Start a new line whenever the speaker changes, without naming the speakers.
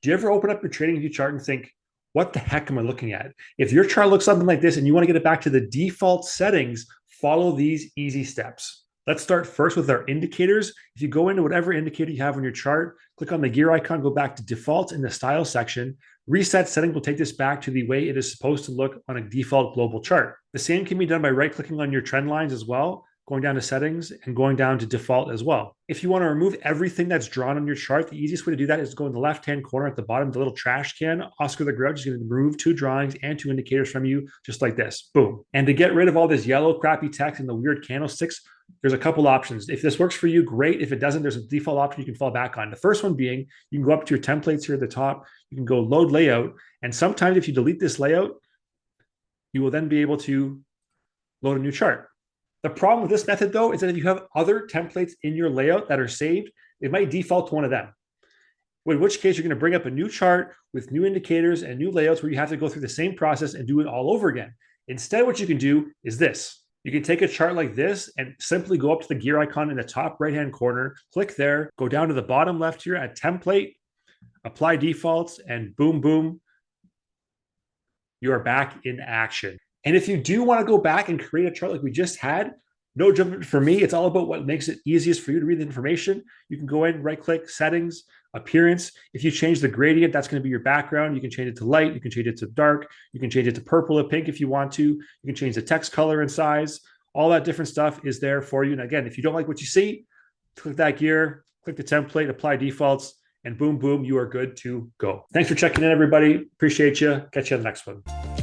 Do you ever open up your TradingView chart and think, what the heck am I looking at? If your chart looks something like this and you want to get it back to the default settings, follow these easy steps. Let's start first with our indicators. If you go into whatever indicator you have on your chart, click on the gear icon, go back to default in the style section. Reset settings will take this back to the way it is supposed to look on a default global chart. The same can be done by right-clicking on your trend lines as well, going down to settings and going down to default as well. If you want to remove everything that's drawn on your chart, the easiest way to do that is to go in the left-hand corner at the bottom, the little trash can. Oscar the Grouch is going to remove 2 drawings and 2 indicators from you, just like this. Boom. And to get rid of all this yellow crappy text and the weird candlesticks, there's a couple options. If this works for you, great. If it doesn't, there's a default option you can fall back on. The first one being, you can go up to your templates here at the top. You can go load layout. And sometimes if you delete this layout, you will then be able to load a new chart. The problem with this method, though, is that if you have other templates in your layout that are saved, it might default to one of them. In which case, you're going to bring up a new chart with new indicators and new layouts where you have to go through the same process and do it all over again. Instead, what you can do is this. You can take a chart like this and simply go up to the gear icon in the top right-hand corner, click there, go down to the bottom left here at template, apply defaults, and boom, boom, you are back in action. And if you do want to go back and create a chart like we just had, no judgment for me. It's all about what makes it easiest for you to read the information. You can go in, right-click, settings, appearance. If you change the gradient, that's going to be your background. You can change it to light. You can change it to dark. You can change it to purple or pink if you want to. You can change the text color and size. All that different stuff is there for you. And again, if you don't like what you see, click that gear, click the template, apply defaults, and boom, boom, you are good to go. Thanks for checking in, everybody. Appreciate you. Catch you on the next one.